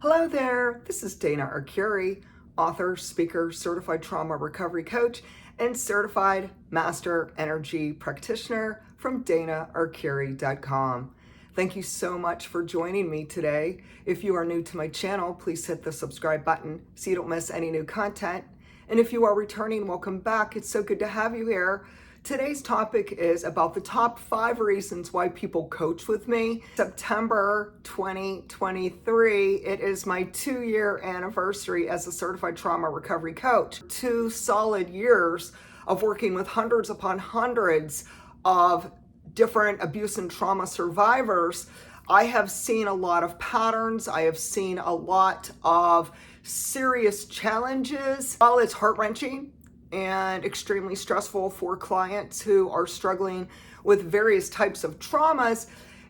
Hello there, this is Dana Arcuri, author, speaker, certified trauma recovery coach, and certified master energy practitioner from danaarcuri.com. Thank you so much for joining me today. If you are new to my channel, please hit the subscribe button so you don't miss any new content. And if you are returning, welcome back. It's so good to have you here. Today's topic is about the top 5 reasons why people coach with me. September 2023, it is my 2-year anniversary as a certified trauma recovery coach. 2 solid years of working with hundreds upon hundreds of different abuse and trauma survivors. I have seen a lot of patterns. I have seen a lot of serious challenges. While it's heart-wrenching and extremely stressful for clients who are struggling with various types of traumas,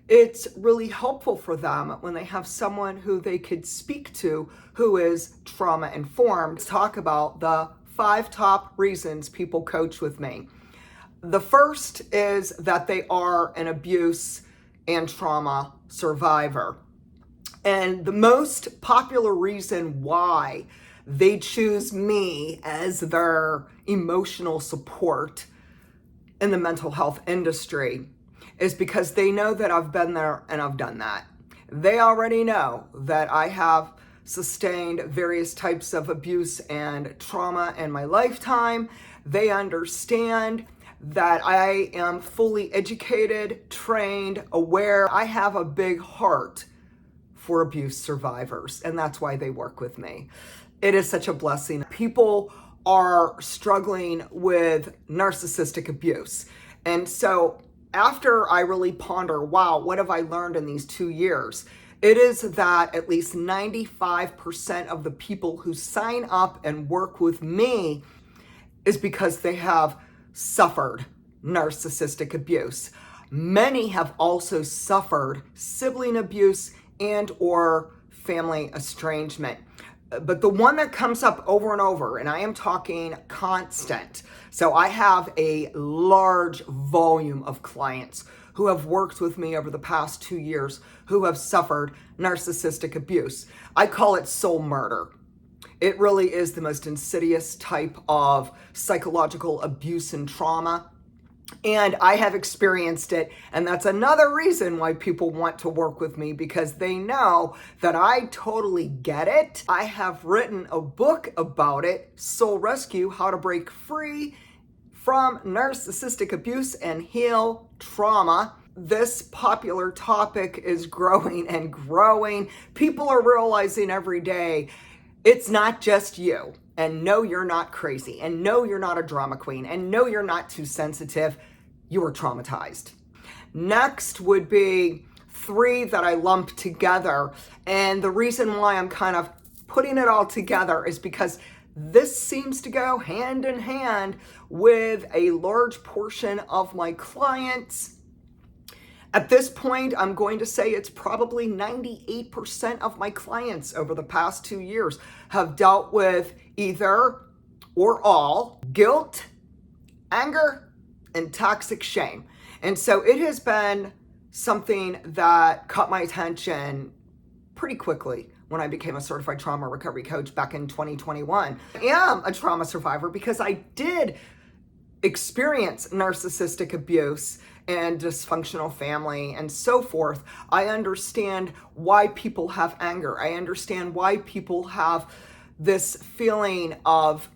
it's really helpful for them when they have someone who they could speak to who is trauma informed. Let's talk about the 5 top reasons people coach with me. The first is that they are an abuse and trauma survivor. And the most popular reason why they choose me as their emotional support in the mental health industry is because they know that I've been there and I've done that. They already know that I have sustained various types of abuse and trauma in my lifetime. They understand that I am fully educated, trained, aware. I have a big heart for abuse survivors, and that's why they work with me. It is such a blessing. People are struggling with narcissistic abuse. And so after I really ponder, wow, what have I learned in these 2 years? It is that at least 95% of the people who sign up and work with me is because they have suffered narcissistic abuse. Many have also suffered sibling abuse and or family estrangement. But the one that comes up over and over, and I am talking constant. So I have a large volume of clients who have worked with me over the past 2 years who have suffered narcissistic abuse. I call it soul murder. It really is the most insidious type of psychological abuse and trauma. And I have experienced it, and that's another reason why people want to work with me, because they know that I totally get it. I have written a book about it, Soul Rescue: How to Break Free from Narcissistic Abuse and Heal Trauma. This popular topic is growing and growing. People are realizing every day it's not just you. And no, you're not crazy. And no, you're not a drama queen. And no, you're not too sensitive. You are traumatized. Next would be 3 that I lump together. And the reason why I'm kind of putting it all together is because this seems to go hand in hand with a large portion of my clients. At this point, I'm going to say it's probably 98% of my clients over the past 2 years have dealt with either or all guilt, anger, and toxic shame. And so it has been something that caught my attention pretty quickly when I became a certified trauma recovery coach back in 2021. I am a trauma survivor because I did experience narcissistic abuse and dysfunctional family and so forth. I understand why people have anger. I understand why people have this feeling of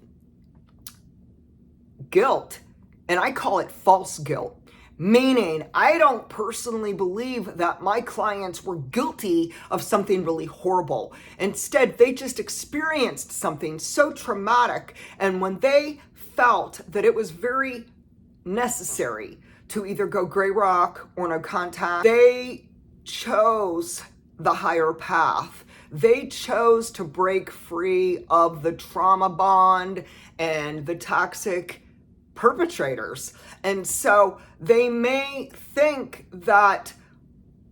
guilt, and I call it false guilt. Meaning, I don't personally believe that my clients were guilty of something really horrible. Instead, they just experienced something so traumatic, and when they felt that it was very necessary to either go gray rock or no contact, they chose the higher path. They chose to break free of the trauma bond and the toxic perpetrators. And so they may think that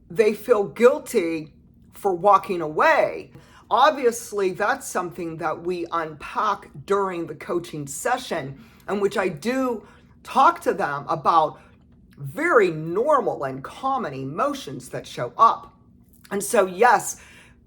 they feel guilty for walking away. Obviously, that's something that we unpack during the coaching session, in which I do talk to them about very normal and common emotions that show up. And so, yes,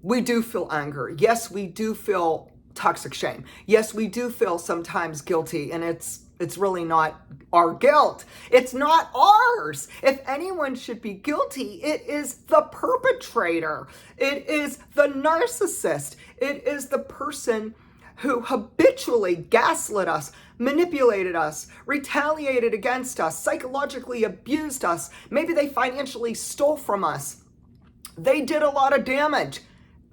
we do feel anger. Yes, we do feel toxic shame. Yes, we do feel sometimes guilty, and it's really not our guilt. It's not ours. If anyone should be guilty, it is the perpetrator. It is the narcissist. It is the person who habitually gaslit us, manipulated us, retaliated against us, psychologically abused us. Maybe they financially stole from us. They did a lot of damage.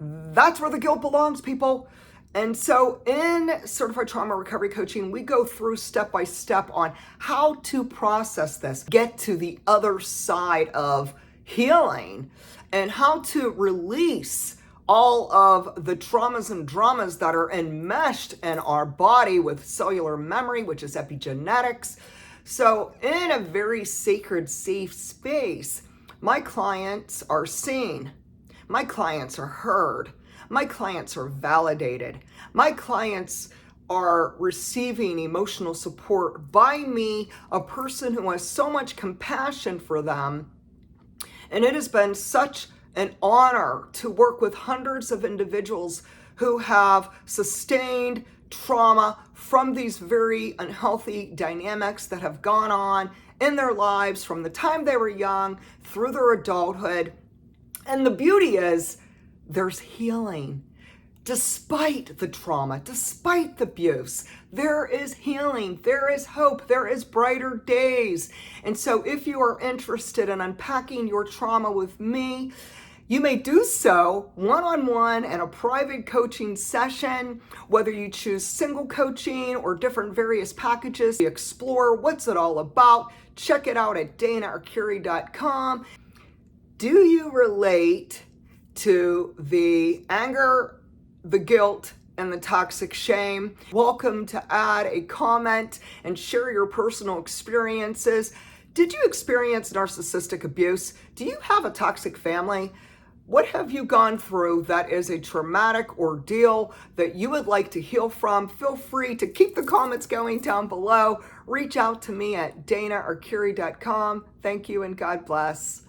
That's where the guilt belongs, people. And so in Certified Trauma Recovery Coaching, we go through step by step on how to process this, get to the other side of healing, and how to release all of the traumas and dramas that are enmeshed in our body with cellular memory, which is epigenetics. So in a very sacred, safe space, my clients are seen. My clients are heard. My clients are validated. My clients are receiving emotional support by me, a person who has so much compassion for them. And it has been such an honor to work with hundreds of individuals who have sustained trauma from these very unhealthy dynamics that have gone on in their lives from the time they were young through their adulthood. And the beauty is there's healing. Despite the trauma, despite the abuse, there is healing, there is hope, there is brighter days. And so if you are interested in unpacking your trauma with me, you may do so one-on-one in a private coaching session, whether you choose single coaching or different various packages. Explore what's it all about. Check it out at danaarcuri.com. Do you relate to the anger, the guilt, and the toxic shame? Welcome to add a comment and share your personal experiences. Did you experience narcissistic abuse? Do you have a toxic family? What have you gone through that is a traumatic ordeal that you would like to heal from? Feel free to keep the comments going down below. Reach out to me at danaarcuri.com. Thank you and God bless.